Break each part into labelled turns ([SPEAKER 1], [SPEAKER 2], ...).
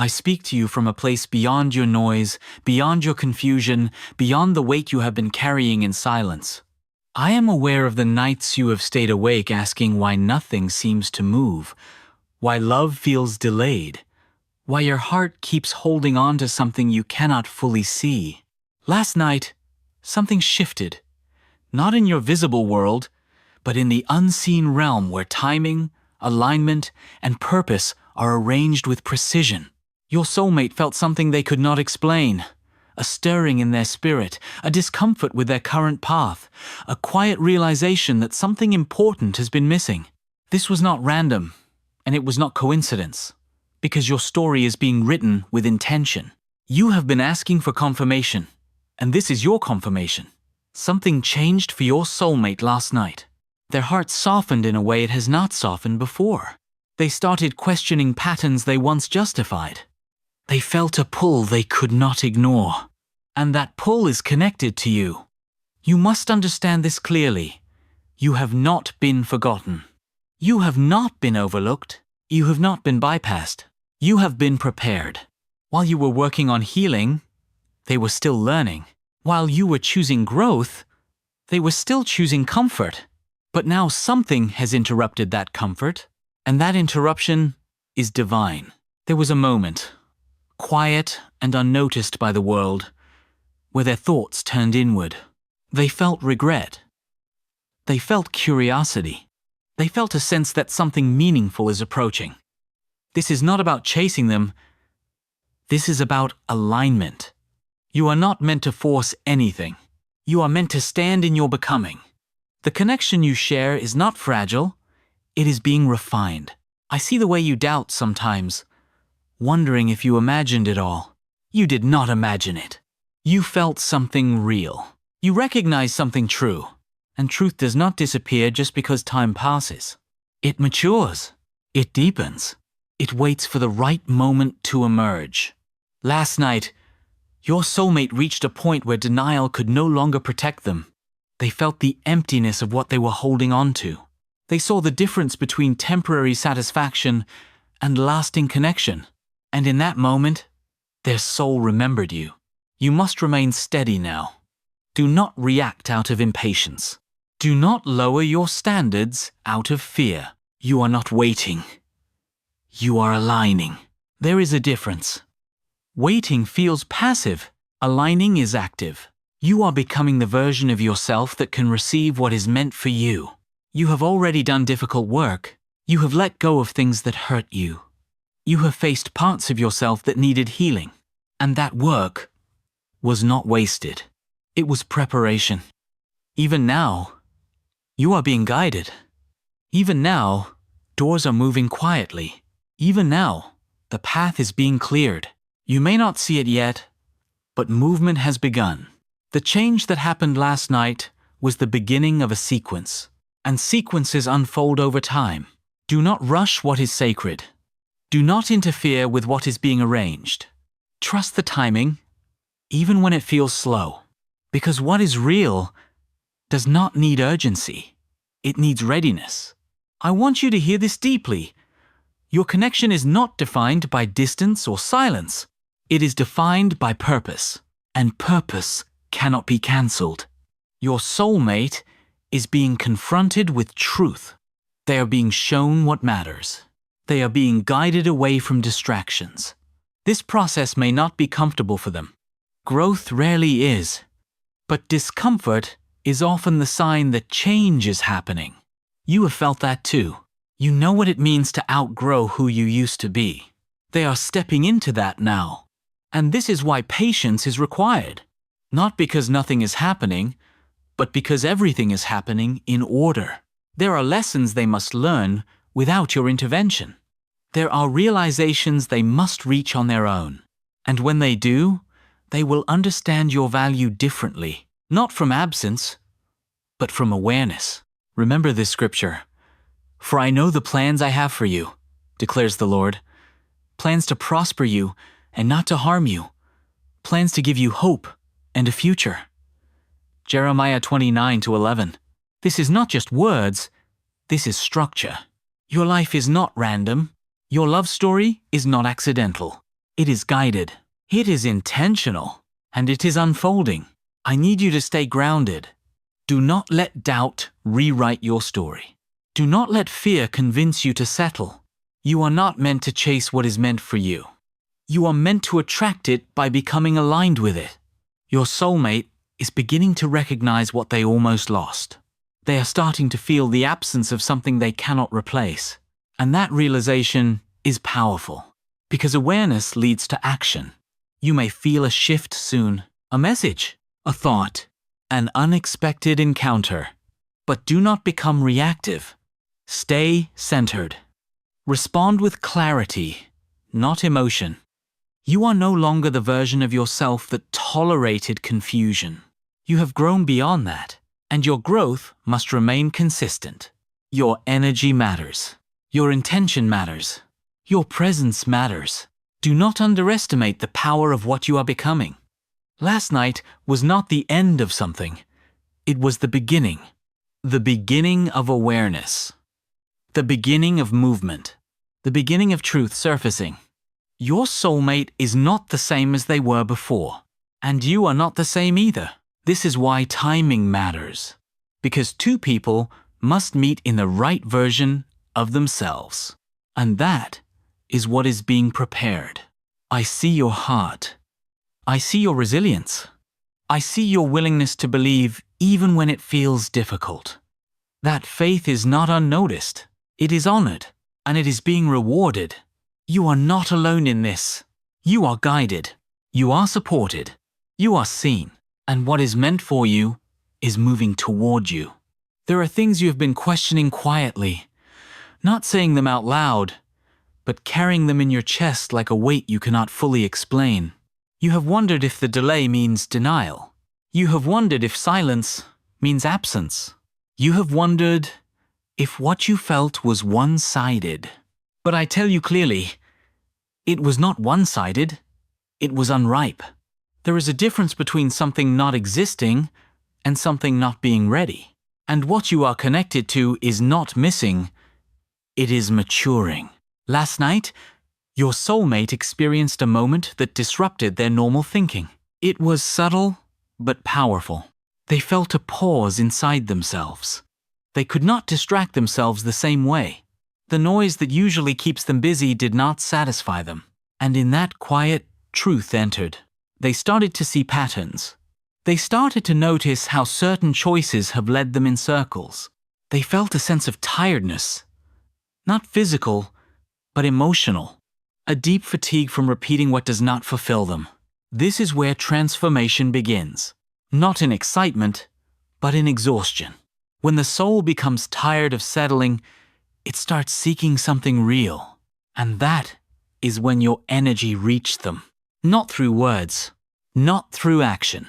[SPEAKER 1] I speak to you from a place beyond your noise, beyond your confusion, beyond the weight you have been carrying in silence. I am aware of the nights you have stayed awake asking why nothing seems to move, why love feels delayed, why your heart keeps holding on to something you cannot fully see. Last night, something shifted, not in your visible world, but in the unseen realm where timing, alignment, and purpose are arranged with precision. Your soulmate felt something they could not explain, a stirring in their spirit, a discomfort with their current path, a quiet realization that something important has been missing. This was not random, and it was not coincidence, because your story is being written with intention. You have been asking for confirmation, and this is your confirmation. Something changed for your soulmate last night. Their heart softened in a way it has not softened before. They started questioning patterns they once justified. They felt a pull they could not ignore. And that pull is connected to you. You must understand this clearly. You have not been forgotten. You have not been overlooked. You have not been bypassed. You have been prepared. While you were working on healing, they were still learning. While you were choosing growth, they were still choosing comfort. But now something has interrupted that comfort, and that interruption is divine. There was a moment, quiet and unnoticed by the world, where their thoughts turned inward. They felt regret. They felt curiosity. They felt a sense that something meaningful is approaching. This is not about chasing them. This is about alignment. You are not meant to force anything. You are meant to stand in your becoming. The connection you share is not fragile. It is being refined. I see the way you doubt sometimes, wondering if you imagined it all. You did not imagine it. You felt something real. You recognized something true. And truth does not disappear just because time passes. It matures. It deepens. It waits for the right moment to emerge. Last night, your soulmate reached a point where denial could no longer protect them. They felt the emptiness of what they were holding on to. They saw the difference between temporary satisfaction and lasting connection. And in that moment, their soul remembered you. You must remain steady now. Do not react out of impatience. Do not lower your standards out of fear. You are not waiting. You are aligning. There is a difference. Waiting feels passive. Aligning is active. You are becoming the version of yourself that can receive what is meant for you. You have already done difficult work. You have let go of things that hurt you. You have faced parts of yourself that needed healing. And that work was not wasted. It was preparation. Even now, you are being guided. Even now, doors are moving quietly. Even now, the path is being cleared. You may not see it yet, but movement has begun. The change that happened last night was the beginning of a sequence, and sequences unfold over time. Do not rush what is sacred. Do not interfere with what is being arranged. Trust the timing, even when it feels slow, because what is real does not need urgency. It needs readiness. I want you to hear this deeply. Your connection is not defined by distance or silence. It is defined by purpose, and purpose cannot be cancelled. Your soulmate is being confronted with truth. They are being shown what matters. They are being guided away from distractions. This process may not be comfortable for them. Growth rarely is, but discomfort is often the sign that change is happening. You have felt that too. You know what it means to outgrow who you used to be. They are stepping into that now. And this is why patience is required. Not because nothing is happening, but because everything is happening in order. There are lessons they must learn without your intervention. There are realizations they must reach on their own. And when they do, they will understand your value differently, not from absence, but from awareness. Remember this scripture. For I know the plans I have for you, declares the Lord. Plans to prosper you and not to harm you. Plans to give you hope and a future. Jeremiah 29:11. This is not just words, this is structure. Your life is not random. Your love story is not accidental. It is guided. It is intentional. And it is unfolding. I need you to stay grounded. Do not let doubt rewrite your story. Do not let fear convince you to settle. You are not meant to chase what is meant for you. You are meant to attract it by becoming aligned with it. Your soulmate is beginning to recognize what they almost lost. They are starting to feel the absence of something they cannot replace. And that realization is powerful, because awareness leads to action. You may feel a shift soon, a message, a thought, an unexpected encounter. But do not become reactive. Stay centered. Respond with clarity, not emotion. You are no longer the version of yourself that tolerated confusion. You have grown beyond that, and your growth must remain consistent. Your energy matters. Your intention matters. Your presence matters. Do not underestimate the power of what you are becoming. Last night was not the end of something. It was the beginning. The beginning of awareness. The beginning of movement. The beginning of truth surfacing. Your soulmate is not the same as they were before. And you are not the same either. This is why timing matters. Because two people must meet in the right version of themselves. And that is what is being prepared. I see your heart. I see your resilience. I see your willingness to believe even when it feels difficult. That faith is not unnoticed. It is honored, and it is being rewarded. You are not alone in this. You are guided. You are supported. You are seen. And what is meant for you is moving toward you. There are things you have been questioning quietly, not saying them out loud, but carrying them in your chest like a weight you cannot fully explain. You have wondered if the delay means denial. You have wondered if silence means absence. You have wondered if what you felt was one-sided. But I tell you clearly, it was not one-sided. It was unripe. There is a difference between something not existing and something not being ready. And what you are connected to is not missing. It is maturing. Last night, your soulmate experienced a moment that disrupted their normal thinking. It was subtle, but powerful. They felt a pause inside themselves. They could not distract themselves the same way. The noise that usually keeps them busy did not satisfy them. And in that quiet, truth entered. They started to see patterns. They started to notice how certain choices have led them in circles. They felt a sense of tiredness. Not physical, but emotional. A deep fatigue from repeating what does not fulfill them. This is where transformation begins. Not in excitement, but in exhaustion. When the soul becomes tired of settling, it starts seeking something real. And that is when your energy reached them. Not through words, not through action,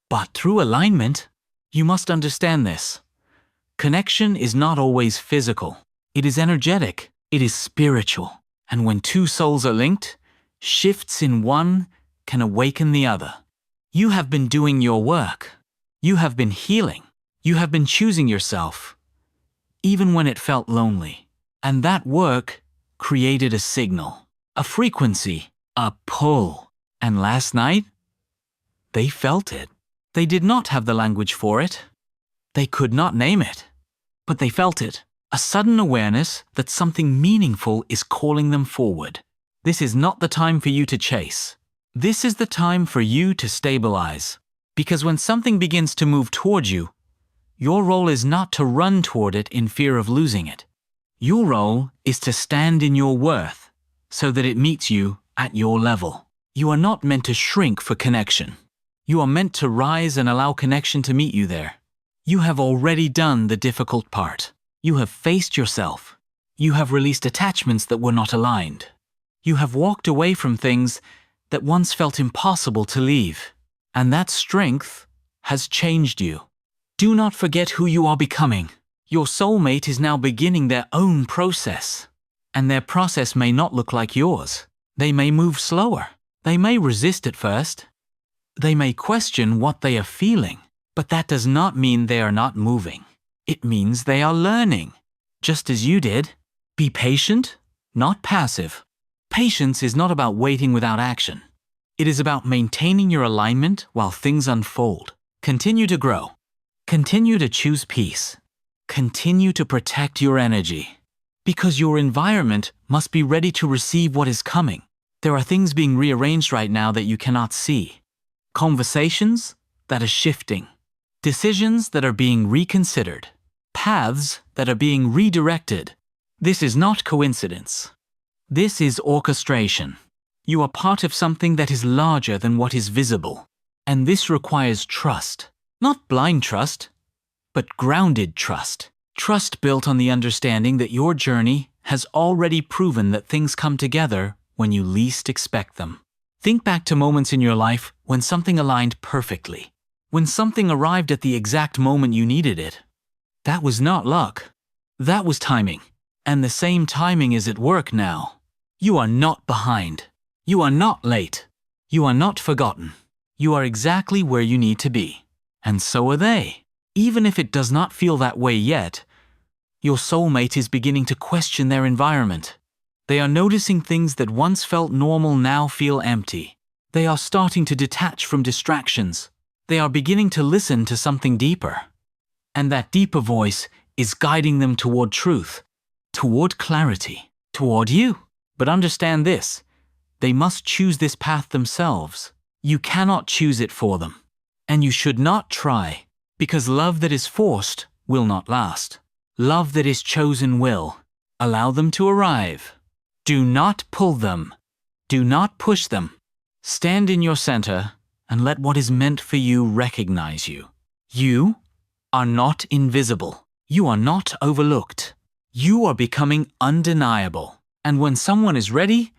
[SPEAKER 1] but through alignment. You must understand this. Connection is not always physical. It is energetic. It is spiritual. And when two souls are linked, shifts in one can awaken the other. You have been doing your work. You have been healing. You have been choosing yourself, even when it felt lonely. And that work created a signal, a frequency, a pull. And last night, they felt it. They did not have the language for it. They could not name it. But they felt it. A sudden awareness that something meaningful is calling them forward. This is not the time for you to chase. This is the time for you to stabilize. Because when something begins to move toward you, your role is not to run toward it in fear of losing it. Your role is to stand in your worth so that it meets you at your level. You are not meant to shrink for connection. You are meant to rise and allow connection to meet you there. You have already done the difficult part. You have faced yourself. You have released attachments that were not aligned. You have walked away from things that once felt impossible to leave. And that strength has changed you. Do not forget who you are becoming. Your soulmate is now beginning their own process. And their process may not look like yours. They may move slower. They may resist at first. They may question what they are feeling. But that does not mean they are not moving. It means they are learning, just as you did. Be patient, not passive. Patience is not about waiting without action. It is about maintaining your alignment while things unfold. Continue to grow. Continue to choose peace. Continue to protect your energy. Because your environment must be ready to receive what is coming. There are things being rearranged right now that you cannot see. Conversations that are shifting. Decisions that are being reconsidered. Paths that are being redirected. This is not coincidence. This is orchestration. You are part of something that is larger than what is visible. And this requires trust. Not blind trust, but grounded trust. Trust built on the understanding that your journey has already proven that things come together when you least expect them. Think back to moments in your life when something aligned perfectly. When something arrived at the exact moment you needed it. That was not luck. That was timing. And the same timing is at work now. You are not behind. You are not late. You are not forgotten. You are exactly where you need to be. And so are they. Even if it does not feel that way yet, your soulmate is beginning to question their environment. They are noticing things that once felt normal now feel empty. They are starting to detach from distractions. They are beginning to listen to something deeper. And that deeper voice is guiding them toward truth, toward clarity, toward you. But understand this, they must choose this path themselves. You cannot choose it for them. And you should not try, because love that is forced will not last. Love that is chosen will. Allow them to arrive. Do not pull them. Do not push them. Stand in your center and let what is meant for you recognize you. You are not invisible. You are not overlooked. You are becoming undeniable. And when someone is ready,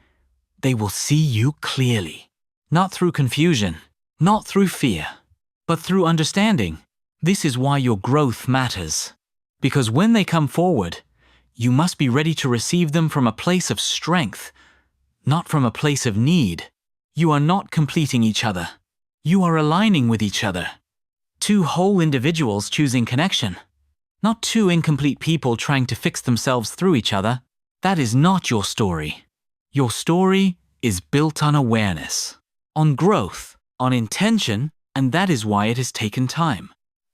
[SPEAKER 1] they will see you clearly. Not through confusion, not through fear, but through understanding. This is why your growth matters. Because when they come forward, you must be ready to receive them from a place of strength, not from a place of need. You are not completing each other. You are aligning with each other. Two whole individuals choosing connection, not two incomplete people trying to fix themselves through each other. That is not your story. Your story is built on awareness, on growth, on intention, and that is why it has taken time.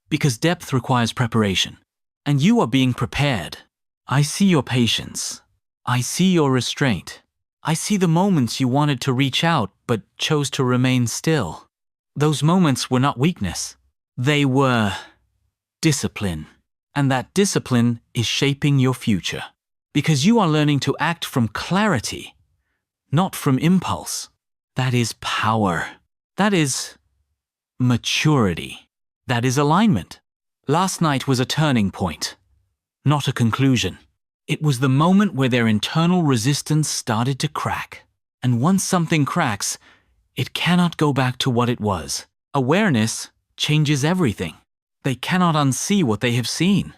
[SPEAKER 1] Because depth requires preparation, and you are being prepared. I see your patience. I see your restraint. I see the moments you wanted to reach out but chose to remain still. Those moments were not weakness. They were discipline. And that discipline is shaping your future. Because you are learning to act from clarity, not from impulse. That is power. That is maturity. That is alignment. Last night was a turning point, not a conclusion. It was the moment where their internal resistance started to crack. And once something cracks, it cannot go back to what it was. Awareness changes everything. They cannot unsee what they have seen.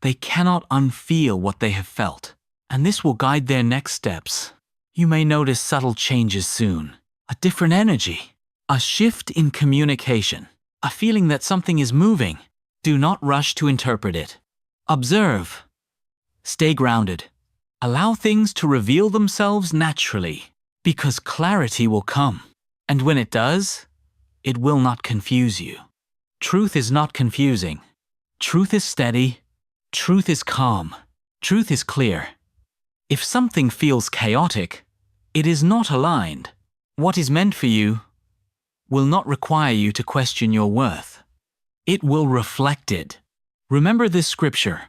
[SPEAKER 1] They cannot unfeel what they have felt. And this will guide their next steps. You may notice subtle changes soon. A different energy. A shift in communication. A feeling that something is moving. Do not rush to interpret it. Observe. Stay grounded. Allow things to reveal themselves naturally. Because clarity will come. And when it does, it will not confuse you. Truth is not confusing. Truth is steady. Truth is calm. Truth is clear. If something feels chaotic, it is not aligned. What is meant for you will not require you to question your worth. It will reflect it. Remember this scripture.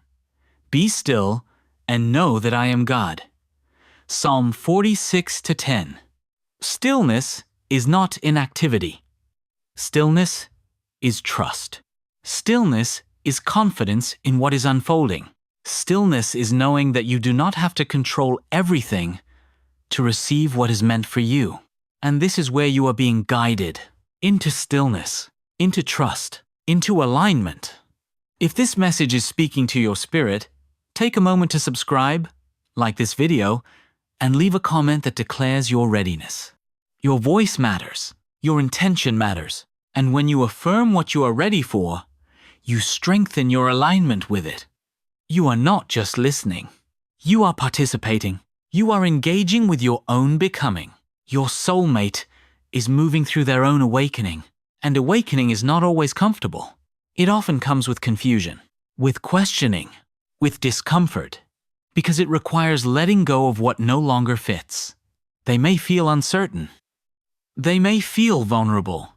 [SPEAKER 1] Be still and know that I am God. Psalm 46:10. Stillness is not inactivity. Stillness is trust. Stillness is confidence in what is unfolding. Stillness is knowing that you do not have to control everything to receive what is meant for you. And this is where you are being guided into stillness, into trust, into alignment. If this message is speaking to your spirit, take a moment to subscribe, like this video, and leave a comment that declares your readiness. Your voice matters. Your intention matters. And when you affirm what you are ready for, you strengthen your alignment with it. You are not just listening. You are participating. You are engaging with your own becoming. Your soulmate is moving through their own awakening. And awakening is not always comfortable. It often comes with confusion, with questioning, with discomfort, because it requires letting go of what no longer fits. They may feel uncertain. They may feel vulnerable.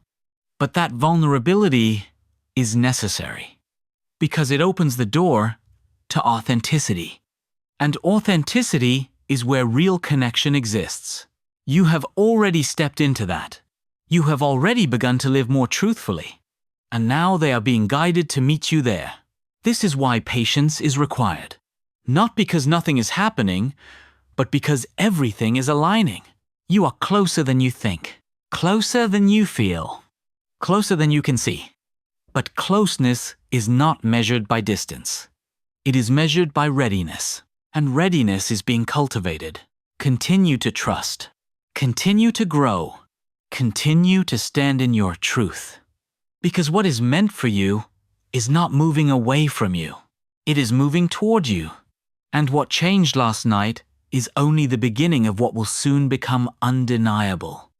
[SPEAKER 1] But that vulnerability is necessary, because it opens the door to authenticity. And authenticity is where real connection exists. You have already stepped into that. You have already begun to live more truthfully. And now they are being guided to meet you there. This is why patience is required. Not because nothing is happening, but because everything is aligning. You are closer than you think, closer than you feel, closer than you can see. But closeness is not measured by distance. It is measured by readiness. And readiness is being cultivated. Continue to trust. Continue to grow. Continue to stand in your truth. Because what is meant for you is not moving away from you. It is moving toward you. And what changed last night is only the beginning of what will soon become undeniable.